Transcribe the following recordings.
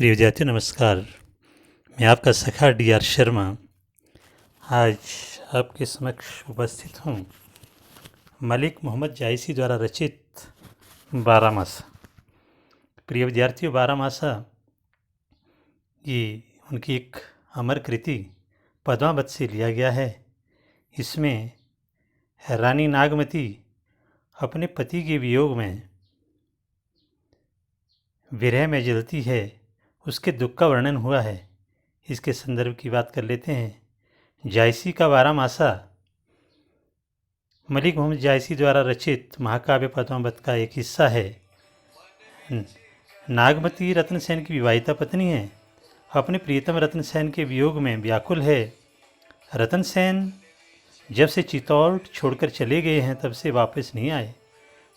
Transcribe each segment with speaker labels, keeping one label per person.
Speaker 1: प्रिय विद्यार्थी नमस्कार। मैं आपका सखा डी.आर. शर्मा आज आपके समक्ष उपस्थित हूँ मलिक मोहम्मद जायसी द्वारा रचित बारहमासा। प्रिय विद्यार्थियों, बारहमासा ये उनकी एक अमर कृति पद्मावत से लिया गया है। इसमें रानी नागमती अपने पति के वियोग में विरह में जलती है, उसके दुख का वर्णन हुआ है। इसके संदर्भ की बात कर लेते हैं। जायसी का बारहमासा मलिक मोहम्मद जायसी द्वारा रचित महाकाव्य पद्मावत का एक हिस्सा है। नागमती रत्नसेन की विवाहिता पत्नी है, अपने प्रियतम रत्नसेन के वियोग में व्याकुल है। रतनसेन जब से चित्तौड़ छोड़कर चले गए हैं तब से वापस नहीं आए।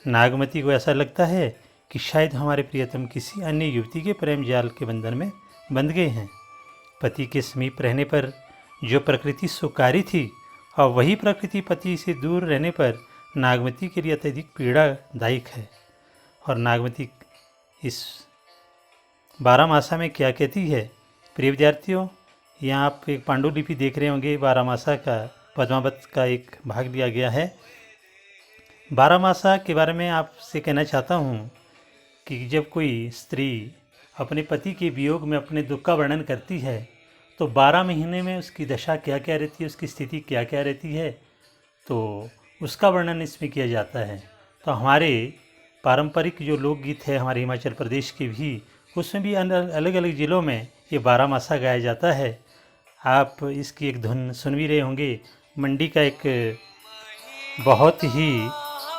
Speaker 1: नागमती को ऐसा लगता है कि शायद हमारे प्रियतम किसी अन्य युवती के प्रेम जाल के बंधन में बंध गए हैं। पति के समीप रहने पर जो प्रकृति सुखकारी थी और वही प्रकृति पति से दूर रहने पर नागमती के लिए अत्यधिक पीड़ादायक है। और नागमती इस बारहमासा में क्या कहती है? प्रिय विद्यार्थियों, यहाँ आप एक पांडुलिपि देख रहे होंगे। बारहमासा का पद्मावत का एक भाग दिया गया है। बारहमासा के बारे में आपसे कहना चाहता हूँ कि जब कोई स्त्री अपने पति के वियोग में अपने दुख का वर्णन करती है तो 12 महीने में उसकी दशा क्या क्या रहती है, उसकी स्थिति क्या क्या रहती है, तो उसका वर्णन इसमें किया जाता है। तो हमारे पारंपरिक जो लोकगीत है हमारे हिमाचल प्रदेश के भी, उसमें भी अलग अलग ज़िलों में ये बारहमासा गाया जाता है। आप इसकी एक धुन सुन भी रहे होंगे। मंडी का एक बहुत ही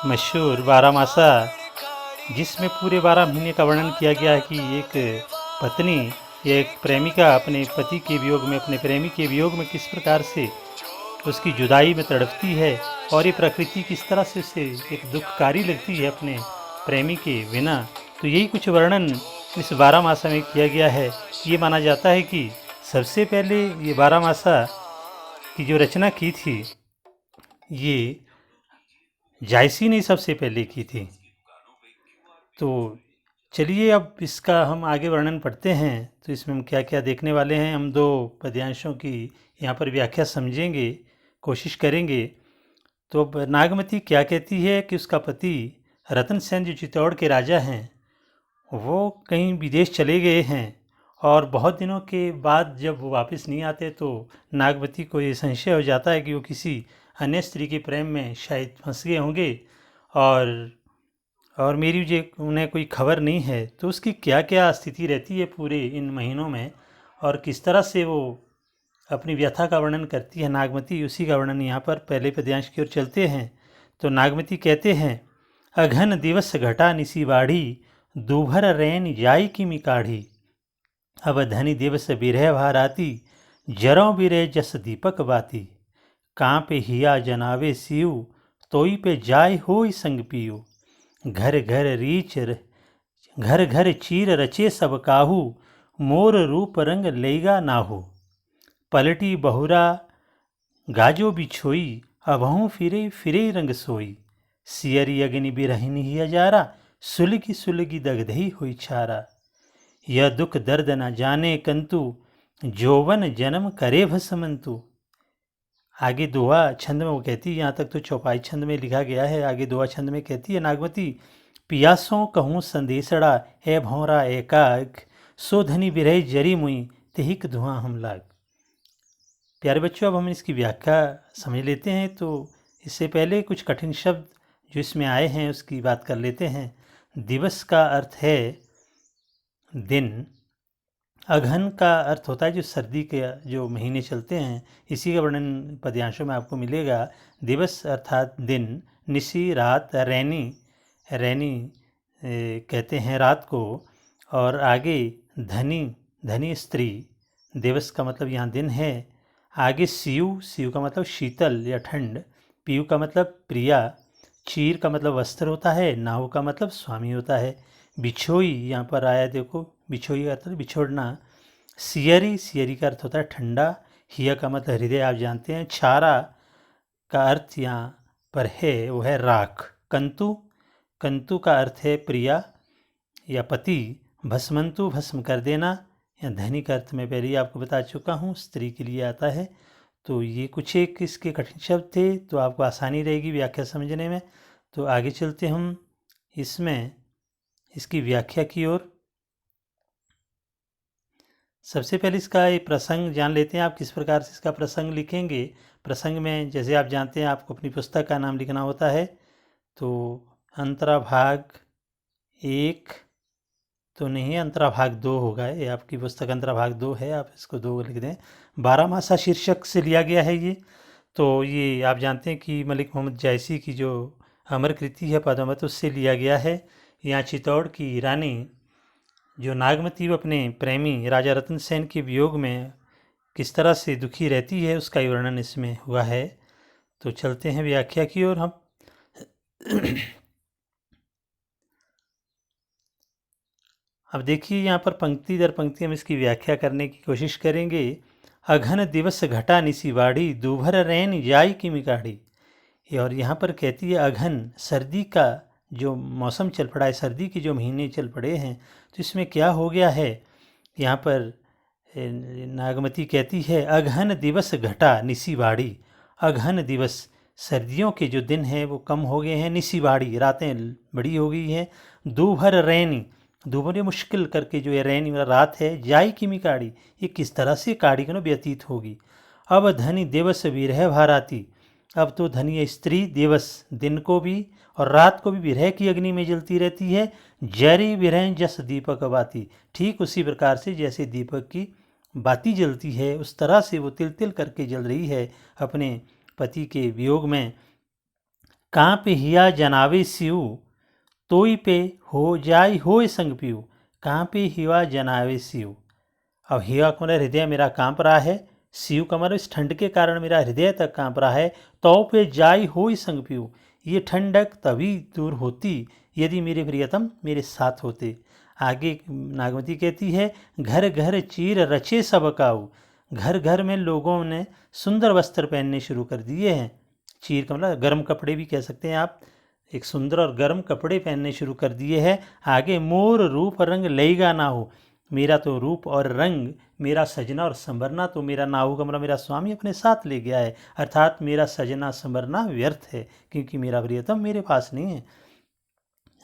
Speaker 1: मशहूर बारहमासा जिसमें पूरे 12 महीने का वर्णन किया गया है कि एक पत्नी, एक प्रेमिका अपने पति के वियोग में, अपने प्रेमी के वियोग में किस प्रकार से उसकी जुदाई में तड़पती है और ये प्रकृति किस तरह से उसे एक दुखकारी लगती है अपने प्रेमी के बिना। तो यही कुछ वर्णन इस बारहमासा में किया गया है। ये माना जाता है कि सबसे पहले ये बारहमासा की जो रचना की थी ये जायसी ने सबसे पहले की थी। तो चलिए अब इसका हम आगे वर्णन पढ़ते हैं। तो इसमें हम क्या क्या देखने वाले हैं, हम 2 पद्यांशों की यहाँ पर व्याख्या समझेंगे, कोशिश करेंगे। तो अब नागमती क्या कहती है कि उसका पति रतनसेन जो चित्तौड़ के राजा हैं वो कहीं विदेश चले गए हैं और बहुत दिनों के बाद जब वो वापस नहीं आते तो नागमती को ये संशय हो जाता है कि वो किसी अन्य स्त्री के प्रेम में शायद फंस गए होंगे और मेरी जो उन्हें कोई खबर नहीं है। तो उसकी क्या क्या स्थिति रहती है पूरे इन महीनों में और किस तरह से वो अपनी व्यथा का वर्णन करती है नागमती, उसी का वर्णन यहाँ पर पहले पद्यांश की ओर चलते हैं। तो नागमती कहते हैं, अघन दिवस घटा निसी बाढ़ी, दूभर रैन जाई की मिकाढ़ी। अब धनी दिवस बिरह भाराती, जरों बिरह जस दीपक बाती। कांपे हिया जनावे सियु, तोई पे जाय होई संग पियु। घर घर चीर रचे सब काहू, मोर रूप रंग लेगा नाहू। पलटी बहुरा गाजो बिछोई, अभहूँ फिरे फिरे रंग सोई। सियरी अग्नि बिरहिनी हजारा, सुलगी सुलगी दगधई हुई छारा। यह दुख दर्द न जाने कंतु, जोवन जन्म करे भसमंतु। आगे दोहा छंद में वो कहती है, यहाँ तक तो चौपाई छंद में लिखा गया है। आगे दोहा छंद में कहती है नागमती, पियासों कहूँ संदेशड़ा, ए भौरा एकाक, सो धनी बिरह जरी मुई, तेहिक धुआं हम लाग। प्यारे बच्चों, अब हम इसकी व्याख्या समझ लेते हैं। तो इससे पहले कुछ कठिन शब्द जो इसमें आए हैं उसकी बात कर लेते हैं। दिवस का अर्थ है दिन, अघन का अर्थ होता है जो सर्दी के जो महीने चलते हैं, इसी का वर्णन पद्यांशों में आपको मिलेगा। दिवस अर्थात दिन, निशी रात, रैनी कहते हैं रात को। और आगे धनी स्त्री, दिवस का मतलब यहाँ दिन है। आगे सियु का मतलब शीतल या ठंड, पियु का मतलब प्रिया, चीर का मतलब वस्त्र होता है, नाहु का मतलब स्वामी होता है। बिछोई यहाँ पर आया, देखो बिछोई का अर्थ बिछोड़ना। सियरी का अर्थ होता है ठंडा। हिया का मतलब हृदय, आप जानते हैं। छारा का अर्थ यहाँ पर है वो है राख। कंतु का अर्थ है प्रिया या पति। भस्मंतु भस्म कर देना, या धनी का अर्थ मैं पहले ही आपको बता चुका हूँ, स्त्री के लिए आता है। तो ये कुछ एक इसके कठिन शब्द थे, तो आपको आसानी रहेगी व्याख्या समझने में। तो आगे चलते हम इसमें इसकी व्याख्या की ओर। सबसे पहले इसका एक प्रसंग जान लेते हैं। आप किस प्रकार से इसका प्रसंग लिखेंगे। प्रसंग में जैसे आप जानते हैं आपको अपनी पुस्तक का नाम लिखना होता है। तो अंतराभाग 1 तो नहीं, अंतराभाग 2 होगा। ये आपकी पुस्तक अंतराभाग 2 है, आप इसको 2 लिख दें। 12 मासा शीर्षक से लिया गया है ये। तो ये आप जानते हैं कि मलिक मोहम्मद जायसी की जो अमर कृति है पद्मावत, उससे लिया गया है। यहाँ चित्तौड़ की रानी जो नागमती अपने प्रेमी राजा रतन सेन के वियोग में किस तरह से दुखी रहती है, उसका वर्णन इसमें हुआ है। तो चलते हैं व्याख्या की ओर हम। अब देखिए यहाँ पर पंक्ति दर पंक्ति हम इसकी व्याख्या करने की कोशिश करेंगे। अघन दिवस घटा निसी बाड़ी, दूभर रैन जाई की मिकाड़ी। और यहाँ पर कहती है अघन, सर्दी का जो मौसम चल पड़ा है, सर्दी के जो महीने चल पड़े हैं, तो इसमें क्या हो गया है। यहाँ पर नागमती कहती है अघन दिवस घटा निसी बाड़ी। अघन दिवस, सर्दियों के जो दिन हैं वो कम हो गए हैं। निसी बाड़ी, रातें बड़ी हो गई हैं। दोभर रैनी, दोभर मुश्किल करके जो ये रैनी रात है। जाई की मिकाड़ी, ये किस तरह से काड़ी को व्यतीत होगी। अब धनी दिवस विरह भाराती, अब तो धनी स्त्री दिवस दिन को भी और रात को भी विरह की अग्नि में जलती रहती है। जरी विरह जस दीपक बाती, ठीक उसी प्रकार से जैसे दीपक की बाती जलती है, उस तरह से वो तिल तिल करके जल रही है अपने पति के वियोग में। काँ पे हिया जनावे सिउ, तोई पे हो जाय होय संग पियू। काँ पे हिया जनावे सिउ, अब हिया को हृदय मेरा कांप रहा है। सिउ का मतलब इस ठंड के कारण मेरा हृदय तक कांप रहा है। तो पे जाय होय संग पियू, ये ठंडक तभी दूर होती यदि मेरे प्रियतम मेरे साथ होते। आगे नागमती कहती है घर घर चीर रचे सब काऊ, घर घर में लोगों ने सुंदर वस्त्र पहनने शुरू कर दिए हैं। चीर का मतलब गर्म कपड़े भी कह सकते हैं आप, एक सुंदर और गर्म कपड़े पहनने शुरू कर दिए हैं। आगे मोर रूप रंग लेगा ना हो, मेरा तो रूप और रंग, मेरा सजना और संवरना तो मेरा ना होगा, मतलब मेरा स्वामी अपने साथ ले गया है। अर्थात मेरा सजना संवरना व्यर्थ है क्योंकि मेरा प्रियतम मेरे पास नहीं है।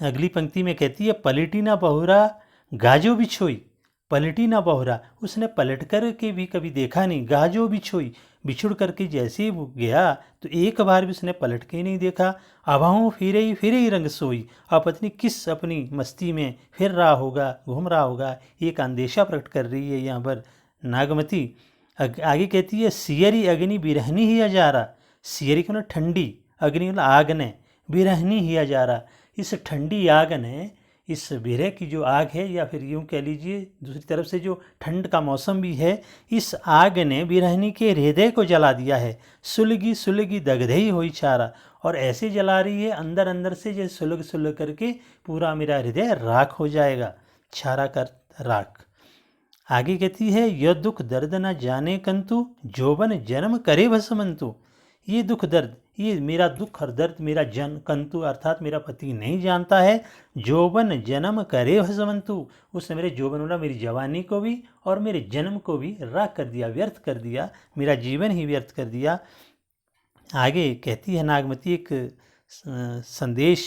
Speaker 1: अगली पंक्ति में कहती है पलटी ना बहुरा गाजो बिछोई। पलटी ना बहुरा, उसने पलट कर के भी कभी देखा नहीं। गाजो बिछोई, बिछुड़ करके जैसे ही वो गया तो एक बार भी उसने पलट के नहीं देखा। अभाऊ फिरे ही रंग सोई, अब पत्नी किस अपनी मस्ती में फिर रहा होगा, घूम रहा होगा, एक अंदेशा प्रकट कर रही है यहाँ पर नागमती। आगे कहती है सियरी अग्नि बिरहनी ही अजारा। सियरी को ना ठंडी, अग्नि मतलब आग ने, बिरहनी ही अजारा, इस ठंडी आग ने, इस विरह की जो आग है या फिर यूँ कह लीजिए दूसरी तरफ से जो ठंड का मौसम भी है, इस आग ने बिरहनी के हृदय को जला दिया है। सुलगी सुलगी दगधई हुई चारा, और ऐसे जला रही है अंदर अंदर से जैसे सुलग सुलग करके पूरा मेरा हृदय राख हो जाएगा। छारा कर राख। आगे कहती है यह दुख दर्द न जाने कंतु, जोबन जन्म करे भसमंतु। ये दुख दर्द, ये मेरा दुख और दर्द मेरा जन कंतु अर्थात मेरा पति नहीं जानता है। जोबन जन्म करे भसमंतु, उसने मेरे जोबन मतलब मेरी जवानी को भी और मेरे जन्म को भी राख कर दिया, व्यर्थ कर दिया, मेरा जीवन ही व्यर्थ कर दिया। आगे कहती है नागमती एक संदेश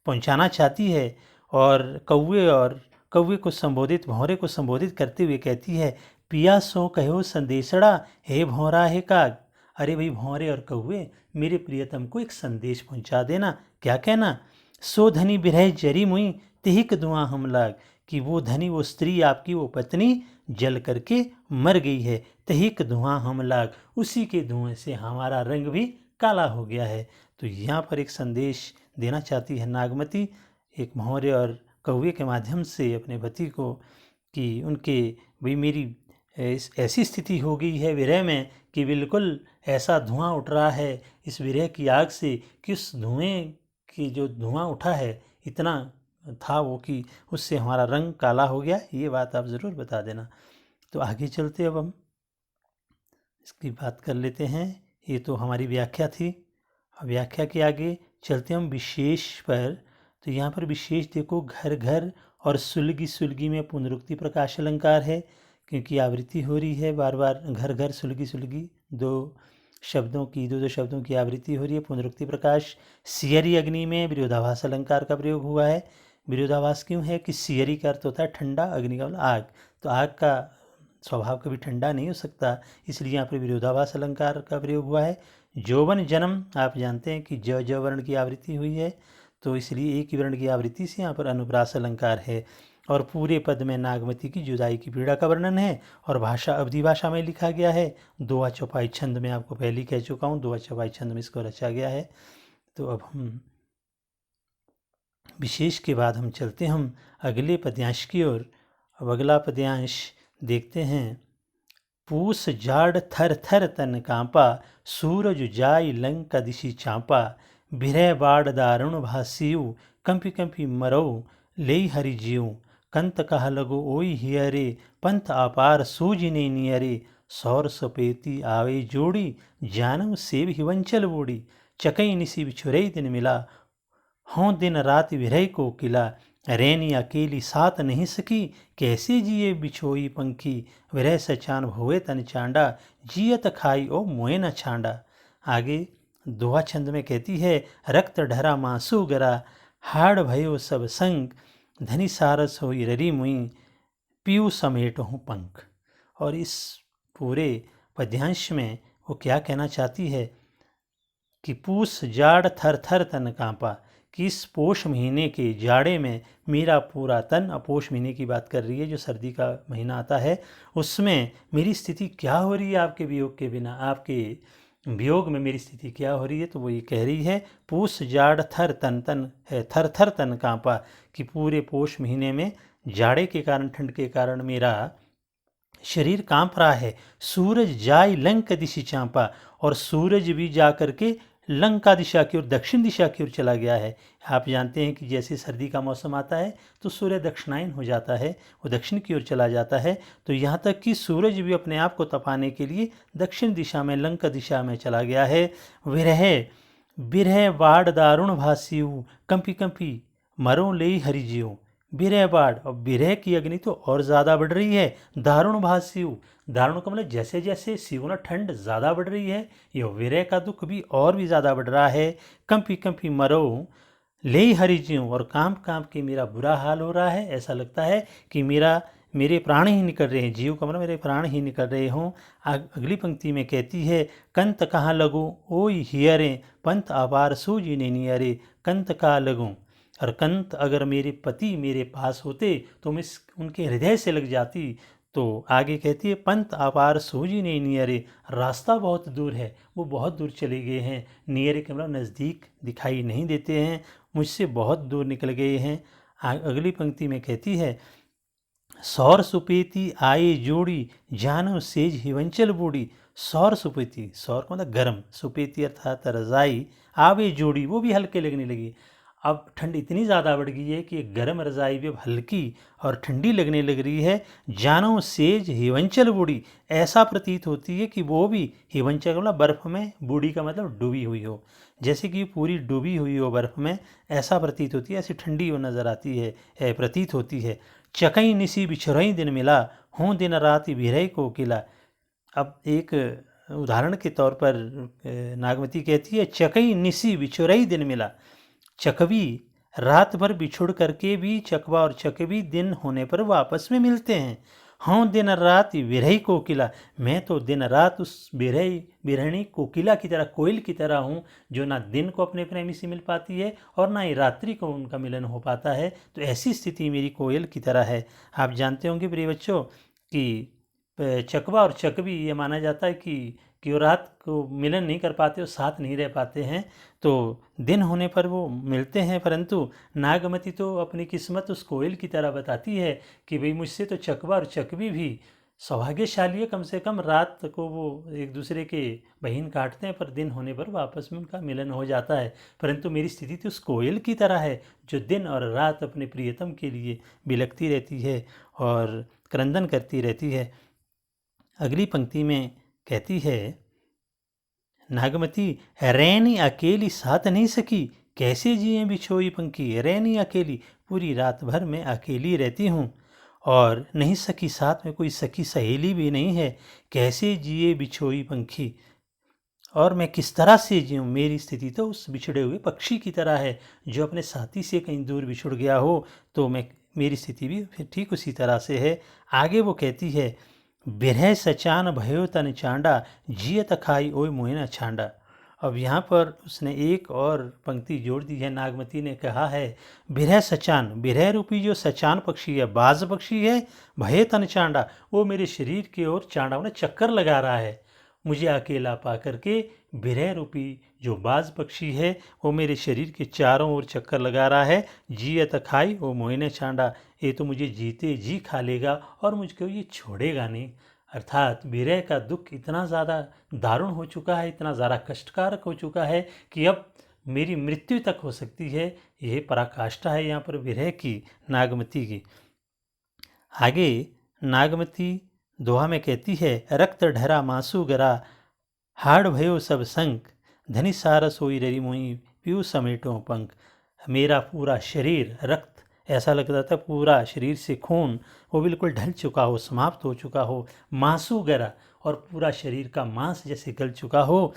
Speaker 1: पहुंचाना चाहती है और कौवे को संबोधित, भौरे को संबोधित करते हुए कहती है पिया सो कहो संदेशड़ा, हे भौरा हे काग। अरे भाई भौरे और कौवे, मेरे प्रियतम को एक संदेश पहुंचा देना। क्या कहना, सो धनी बिरह जरी मुई, तिहिक धुआं हम लाग। कि वो धनी, वो स्त्री आपकी, वो पत्नी जल करके मर गई है। तिहिक धुआं हम लाग, उसी के धुएं से हमारा रंग भी काला हो गया है। तो यहाँ पर एक संदेश देना चाहती है नागमती एक भौरे और कौवे के माध्यम से अपने पति को, कि उनके भाई मेरी ऐसी स्थिति हो गई है विरह में कि बिल्कुल ऐसा धुआं उठ रहा है इस विरह की आग से कि उस धुएं की जो धुआं उठा है इतना था वो कि उससे हमारा रंग काला हो गया। ये बात आप ज़रूर बता देना। तो आगे चलते अब हम इसकी बात कर लेते हैं। ये तो हमारी व्याख्या थी। अब व्याख्या के आगे चलते हम विशेष पर। तो यहाँ पर विशेष देखो घर घर और सुलगी सुलगी में पुनरुक्ति प्रकाश अलंकार है क्योंकि आवृत्ति हो रही है बार बार, घर घर सुलगी सुलगी, दो दो शब्दों की आवृत्ति हो रही है। पुनरुक्ति प्रकाश सियरी अग्नि में विरोधाभास अलंकार का प्रयोग हुआ है। विरोधाभास क्यों है कि सियरी का अर्थ होता है ठंडा, अग्नि का मतलब आग, तो आग का स्वभाव कभी ठंडा नहीं हो सकता, इसलिए यहाँ पर विरोधाभास अलंकार का प्रयोग हुआ है। जौवन जन्म, आप जानते हैं कि ज वर्ण की आवृत्ति हुई है, तो इसलिए एक ही वर्ण की आवृत्ति से यहाँ पर अनुप्रास अलंकार है। और पूरे पद में नागमती की जुदाई की पीड़ा का वर्णन है और भाषा अवधि भाषा में लिखा गया है। दोहा चौपाई छंद में, आपको पहले ही कह चुका हूँ, दोहा चौपाई छंद में इसको रचा गया है। तो अब हम विशेष के बाद हम चलते हम अगले पद्यांश की ओर। अब अगला पद्यांश देखते हैं। पूस जाड़ थर थर तन कांपा, सूरज जाई लंका दिशि चांपा, बिरह बाड़ दारुण भासियु, कंपी कंपी मरो ले हरि जीव, कंत कहा लगो ओई हियरे, पंथ अपार सूजिने नियरे, सौर सपेती आवे जोड़ी, जानम सेव हिवंचल बूढ़ी, चकई निसी बिछुरई दिन मिला, हों दिन रात विरह को किला, रैनी अकेली साथ नहीं सकी, कैसे जिए बिछोई पंखी, विरह सचान भोए तन चांडा, जियत खाई ओ मोए न छांडा। आगे दोहा छंद में कहती है, रक्त ढरा मांसू गरा, हाड़ भयो सब संग, धनी सारस हो ररी मुई, पीऊ समेट हूँ पंख। और इस पूरे पद्यांश में वो क्या कहना चाहती है कि पूस जाड़ थर थर तन कांपा, कि इस पोष महीने के जाड़े में मेरा पूरा तन, अपोष महीने की बात कर रही है जो सर्दी का महीना आता है, उसमें मेरी स्थिति क्या हो रही है आपके वियोग के बिना, आपके वियोग में मेरी स्थिति क्या हो रही है। तो वो ये कह रही है पूस जाड़ थर तन, तन है थर थर तन कांपा, कि पूरे पोष महीने में जाड़े के कारण, ठंड के कारण मेरा शरीर कांप रहा है। सूरज जाय लंक दिशि चांपा, और सूरज भी जा करके लंका दिशा की ओर, दक्षिण दिशा की ओर चला गया है। आप जानते हैं कि जैसे सर्दी का मौसम आता है तो सूर्य दक्षिणायन हो जाता है, वो दक्षिण की ओर चला जाता है। तो यहाँ तक कि सूरज भी अपने आप को तपाने के लिए दक्षिण दिशा में, लंका दिशा में चला गया है। विरह बिरह बाढ़ दारुण भासियु, कंपी कंपी मरो ले हरि जीव। बिरह बाढ़, और बिरह की अग्नि तो और ज़्यादा बढ़ रही है। दारुण भासियु, दारुण का मतलब जैसे जैसे सिवना ठंड ज़्यादा बढ़ रही है, यह विरह का दुख भी और भी ज़्यादा बढ़ रहा है। कंपी कंपी मरो ले हरि जीव, और कांप कांप के मेरा बुरा हाल हो रहा है। ऐसा लगता है कि मेरे प्राण ही निकल रहे हैं, जीव का मतलब मेरे प्राण ही निकल रहे हों। अगली पंक्ति में कहती है, कंत कहाँ लगूं ओई हियरे, पंथ अपार सूझी ने नियरे, कंत कहाँ लगूं। और कंत अगर मेरे पति मेरे पास होते तो मैं उनके हृदय से लग जाती। तो आगे कहती है, पंथ अपार सूझी ने नियरे, रास्ता बहुत दूर है, वो बहुत दूर चले गए हैं। नियरे के मतलब नज़दीक दिखाई नहीं देते हैं, मुझसे बहुत दूर निकल गए हैं। अगली पंक्ति में कहती है, सौर सुपेती आए जोड़ी, जानो सेज हिवंचल बूढ़ी। सौर सुपेती, सौर का मतलब गर्म, सुपेती अर्थात रजाई, आवे जोड़ी, वो भी हल्के लगने लगी। अब ठंड इतनी ज़्यादा बढ़ गई है कि गर्म रजाई भी अब हल्की और ठंडी लगने लग रही है। जानो सेज हिवंचल बूढ़ी, ऐसा प्रतीत होती है कि वो भी, हिवंचल मतलब बर्फ़ में, बूढ़ी का मतलब डूबी हुई हो, जैसे कि पूरी डूबी हुई हो बर्फ़ में, ऐसा प्रतीत होती है, ऐसी ठंडी वो नज़र आती है, प्रतीत होती है। चकई निसी बिछुरई दिन मिला, हों दिन रात बिरह को किला। अब एक उदाहरण के तौर पर नागमती कहती है, चकई निसी बिछुरई दिन मिला, चकवी रात भर बिछुड़ करके भी, चकवा और चकवी दिन होने पर वो आपस में मिलते हैं। हाँ दिन रात विरही कोकिला, मैं तो दिन रात उस बिरहणी कोकिला की तरह, कोयल की तरह हूँ, जो ना दिन को अपने प्रेमी से मिल पाती है और ना ही रात्रि को उनका मिलन हो पाता है। तो ऐसी स्थिति मेरी कोयल की तरह है। आप जानते होंगे प्रिय बच्चों कि चकवा और चकवी, ये माना जाता है कि वो रात को मिलन नहीं कर पाते, वो साथ नहीं रह पाते हैं, तो दिन होने पर वो मिलते हैं। परंतु नागमती तो अपनी किस्मत उस कोयल की तरह बताती है कि भाई मुझसे तो चकवा और चकवी भी सौभाग्यशाली है, कम से कम रात को वो एक दूसरे के बहिन काटते हैं, पर दिन होने पर वापस में उनका मिलन हो जाता है। परंतु मेरी स्थिति तो उस कोयल की तरह है जो दिन और रात अपने प्रियतम के लिए बिलखती रहती है और क्रंदन करती रहती है। अगली पंक्ति में कहती है नागमती, रैनी अकेली साथ नहीं सकी, कैसे जिए बिछोई पंखी। रैनी अकेली, पूरी रात भर मैं अकेली रहती हूँ। और नहीं सखी साथ में कोई सखी सहेली भी नहीं है, कैसे जिए बिछोई पंखी। और मैं किस तरह से जीऊँ, मेरी स्थिति तो उस बिछड़े हुए पक्षी की तरह है जो अपने साथी से कहीं दूर बिछुड़ गया हो। तो मेरी स्थिति भी फिर ठीक उसी तरह से है। आगे वो कहती है, बिरह सचान भयो तन चांडा, जियत खाई ओय मोह न छांडा। अब यहाँ पर उसने एक और पंक्ति जोड़ दी है। नागमती ने कहा है, बिरह सचान, बिरह रूपी जो सचान पक्षी है, बाज पक्षी है, भय तन चांडा, वो मेरे शरीर की ओर चांडा उन्हें चक्कर लगा रहा है। मुझे अकेला पा करके बिरह रूपी जो बाज पक्षी है वो मेरे शरीर के चारों ओर चक्कर लगा रहा है। जियत खाई वो मोहिने छांडा, ये तो मुझे जीते जी खा लेगा और मुझको ये छोड़ेगा नहीं। अर्थात विरह का दुख इतना ज़्यादा दारुण हो चुका है, इतना ज़्यादा कष्टकारक हो चुका है कि अब मेरी मृत्यु तक हो सकती है। यह पराकाष्ठा है यहाँ पर विरह की, नागमती की। आगे नागमती दोहा में कहती है, रक्त ढरा मासू गरा, हाड़ भयो सब संक, धनी सारस होई ररी मोई, पीऊ समेटो पंख। मेरा पूरा शरीर रक्त, ऐसा लगता था पूरा शरीर से खून वो बिल्कुल ढल चुका हो, समाप्त हो चुका हो। मांसू गरा, और पूरा शरीर का मांस जैसे गल चुका हो।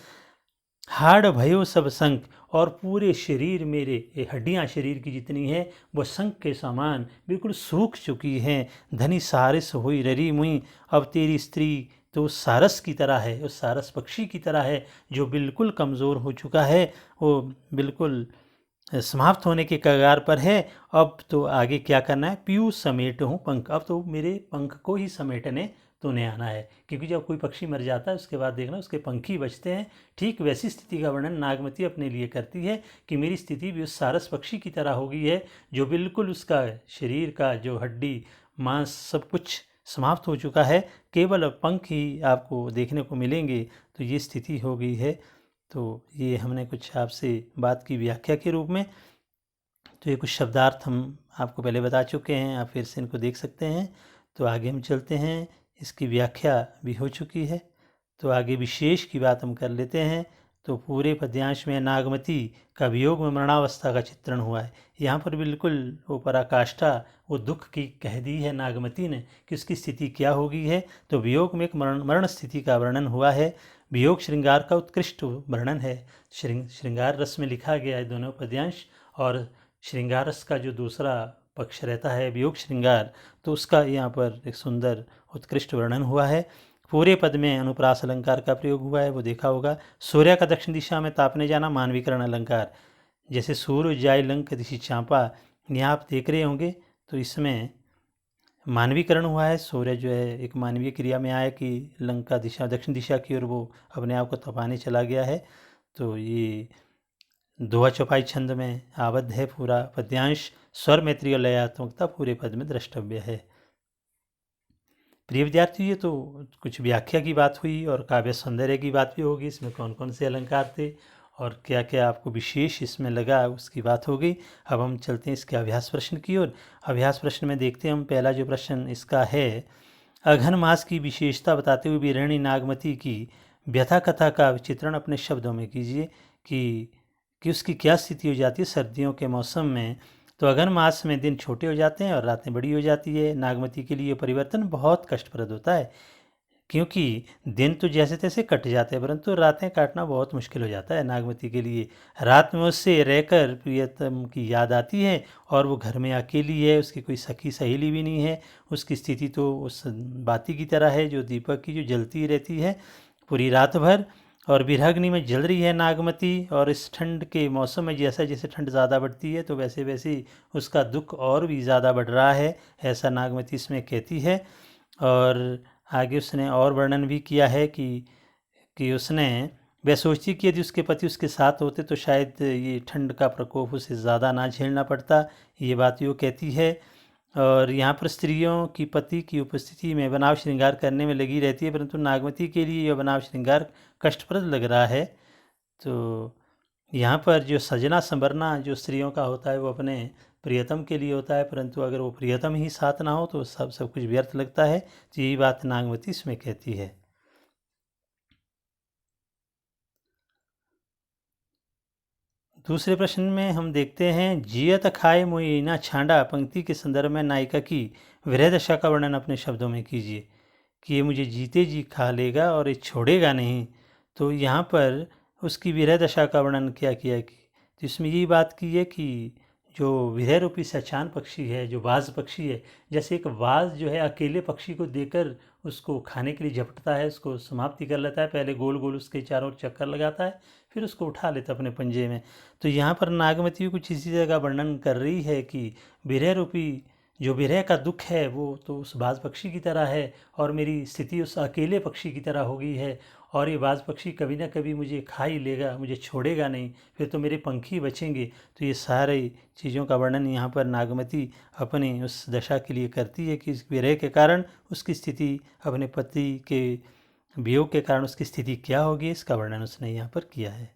Speaker 1: हाड़ भयो सब संक, और पूरे शरीर मेरे, ये हड्डियाँ शरीर की जितनी हैं वो संक के समान बिल्कुल सूख चुकी हैं। धनी सारस हुई ररी मुई, अब तेरी स्त्री तो उस सारस की तरह है, उस सारस पक्षी की तरह है जो बिल्कुल कमज़ोर हो चुका है, वो बिल्कुल समाप्त होने के कगार पर है। अब तो आगे क्या करना है, पीयूष समेट हूँ पंख, अब तो मेरे पंख को ही समेटने तूने आना है। क्योंकि जब कोई पक्षी मर जाता है उसके बाद देखना उसके पंख ही बचते हैं। ठीक वैसी स्थिति का वर्णन नागमती अपने लिए करती है कि मेरी स्थिति भी उस सारस पक्षी की तरह हो गई है जो बिल्कुल उसका शरीर का जो हड्डी मांस सब कुछ समाप्त हो चुका है, केवल अब पंख ही आपको देखने को मिलेंगे। तो ये स्थिति हो गई है। तो ये हमने कुछ आपसे बात की व्याख्या के रूप में। तो ये कुछ शब्दार्थ हम आपको पहले बता चुके हैं, आप फिर से इनको देख सकते हैं। तो आगे हम चलते हैं, इसकी व्याख्या भी हो चुकी है। तो आगे विशेष की बात हम कर लेते हैं। तो पूरे पद्यांश में नागमती का वियोग में मरणावस्था का चित्रण हुआ है। यहाँ पर बिल्कुल वो पराकाष्ठा, वो दुख की कह दी है नागमती ने कि उसकी स्थिति क्या हो गई है। तो वियोग में एक मरण स्थिति का वर्णन हुआ है। वियोग श्रृंगार का उत्कृष्ट वर्णन है। श्रृंगार रस में लिखा गया है दोनों पद्यांश। और श्रृंगार रस का जो दूसरा पक्ष रहता है वियोग श्रृंगार, तो उसका यहाँ पर एक सुंदर उत्कृष्ट वर्णन हुआ है। पूरे पद में अनुप्रास अलंकार का प्रयोग हुआ है, वो देखा होगा। सूर्य का दक्षिण दिशा में तापने जाना, मानवीकरण अलंकार। जैसे सूर्य जाय लंक दिशि चांपा, यहाँ आप देख रहे होंगे। तो इसमें मानवीकरण हुआ है। सूर्य जो है एक मानवीय क्रिया में आया कि लंका दिशा दक्षिण दिशा की ओर वो अपने आप को तपाने चला गया है। तो ये दोहा चौपाई छंद में आबद्ध है पूरा पद्यांश। स्वर मैत्रीय लयात्मकता पूरे पद में द्रष्टव्य है। प्रिय विद्यार्थी, ये तो कुछ व्याख्या की बात हुई और काव्य सौंदर्य की बात भी होगी। इसमें कौन कौन से अलंकार थे और क्या क्या आपको विशेष इसमें लगा उसकी बात हो गई। अब हम चलते हैं इसके अभ्यास प्रश्न की ओर। अभ्यास प्रश्न में देखते हैं हम, पहला जो प्रश्न इसका है, अघन मास की विशेषता बताते हुए बिरहणी नागमती की व्यथा कथा का चित्रण अपने शब्दों में कीजिए कि उसकी क्या स्थिति हो जाती है सर्दियों के मौसम में। तो अघन मास में दिन छोटे हो जाते हैं और रातें बड़ी हो जाती है। नागमती के लिए परिवर्तन बहुत कष्टप्रद होता है, क्योंकि दिन तो जैसे तैसे कट जाते हैं परंतु रातें काटना बहुत मुश्किल हो जाता है नागमती के लिए। रात में उससे रहकर प्रियतम की याद आती है और वो घर में अकेली है, उसकी कोई सखी सहेली भी नहीं है। उसकी स्थिति तो उस बाती की तरह है जो दीपक की जो जलती रहती है पूरी रात भर, और विरहाग्नि में जल रही है नागमती। और इस ठंड के मौसम में जैसा जैसे ठंड ज़्यादा बढ़ती है तो वैसे वैसे उसका दुख और भी ज़्यादा बढ़ रहा है, ऐसा नागमती इसमें कहती है। और आगे उसने और वर्णन भी किया है कि उसने वह सोचती कि यदि उसके पति उसके साथ होते तो शायद ये ठंड का प्रकोप उसे ज़्यादा ना झेलना पड़ता, ये बात वो कहती है। और यहाँ पर स्त्रियों की पति की उपस्थिति में बनाव श्रृंगार करने में लगी रहती है, परंतु नागमती के लिए यह बनाव श्रृंगार कष्टप्रद लग रहा है। तो यहाँ पर जो सजना संवरना जो स्त्रियों का होता है वो अपने प्रियतम के लिए होता है, परंतु अगर वो प्रियतम ही साथ ना हो तो सब कुछ व्यर्थ लगता है। तो यही बात नागमती इसमें कहती है। दूसरे प्रश्न में हम देखते हैं, जियत खाए मुई ना छांडा पंक्ति के संदर्भ में नायिका की विरह दशा का वर्णन अपने शब्दों में कीजिए कि ये मुझे जीते जी खा लेगा और ये छोड़ेगा नहीं। तो यहाँ पर उसकी विरह दशा का वर्णन क्या किया कि तो इसमें यही बात की है कि जो विरह रूपी सचान पक्षी है, जो बाज पक्षी है, जैसे एक बाज जो है अकेले पक्षी को देकर उसको खाने के लिए झपटता है, उसको समाप्ति कर लेता है, पहले गोल गोल उसके चारों ओर चक्कर लगाता है, फिर उसको उठा लेता है अपने पंजे में। तो यहाँ पर नागमती कुछ इसी जगह वर्णन कर रही है कि विरह रूपी जो विरह का दुख है वो तो उस बाज पक्षी की तरह है और मेरी स्थिति उस अकेले पक्षी की तरह हो गई है, और ये बाज पक्षी कभी ना कभी मुझे खा ही लेगा, मुझे छोड़ेगा नहीं, फिर तो मेरे पंख ही बचेंगे। तो ये सारे चीज़ों का वर्णन यहाँ पर नागमती अपने उस दशा के लिए करती है कि इस विरह के कारण उसकी स्थिति, अपने पति के वियोग के कारण उसकी स्थिति क्या होगी, इसका वर्णन उसने यहाँ पर किया है।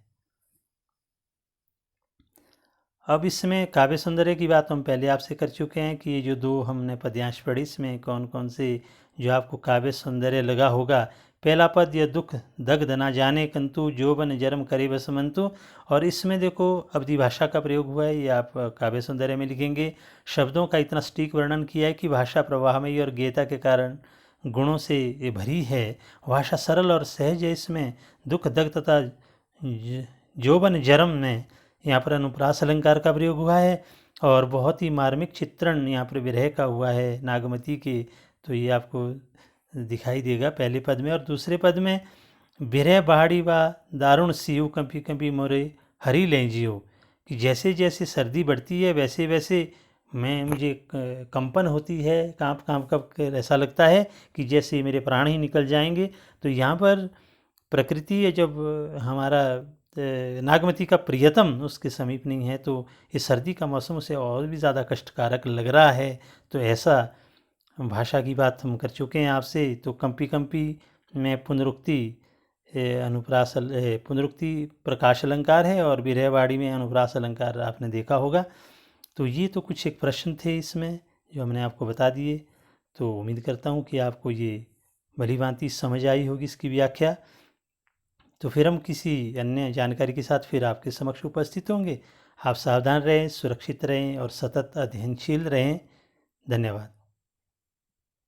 Speaker 1: अब इसमें काव्य सौंदर्य की बात हम पहले आपसे कर चुके हैं कि ये जो दो हमने पद्यांश पढ़ी, इसमें कौन कौन से जो आपको काव्य सौंदर्य लगा होगा। पहला पद, यह दुख दग्ध ना जाने कंतु जोबन जरम करे बसमंतु। और इसमें देखो अवधि भाषा का प्रयोग हुआ है, ये आप काव्य सौंदर्य में लिखेंगे। शब्दों का इतना सटीक वर्णन किया है कि भाषा प्रवाहमयी और गेयता के कारण गुणों से ये भरी है। भाषा सरल और सहज है। इसमें दुख दग्ध तथा जोबन जरम में यहाँ पर अनुप्रास अलंकार का प्रयोग हुआ है और बहुत ही मार्मिक चित्रण यहाँ पर विरह का हुआ है नागमती के। तो ये आपको दिखाई देगा पहले पद में। और दूसरे पद में, विरह बहाड़ी व दारुण सीयु कंपी कंपी मोरे हरी लें जियो, कि जैसे जैसे सर्दी बढ़ती है वैसे वैसे मुझे कंपन होती है, कांप कांप कर ऐसा लगता है कि जैसे मेरे प्राण ही निकल जाएंगे। तो यहाँ पर प्रकृति है, जब हमारा नागमती का प्रियतम उसके समीप नहीं है तो इस सर्दी का मौसम उसे और भी ज़्यादा कष्टकारक लग रहा है। तो ऐसा भाषा की बात हम कर चुके हैं आपसे। तो कंपी कंपी में पुनरुक्ति अनुप्रास पुनरुक्ति प्रकाश अलंकार है और विरहवाड़ी में अनुप्रास अलंकार आपने देखा होगा। तो ये तो कुछ एक प्रश्न थे इसमें जो हमने आपको बता दिए। तो उम्मीद करता हूँ कि आपको ये भली भांति समझ आई होगी इसकी व्याख्या। तो फिर हम किसी अन्य जानकारी के साथ फिर आपके समक्ष उपस्थित होंगे। आप सावधान रहें, सुरक्षित रहें और सतत अध्ययनशील रहें। धन्यवाद।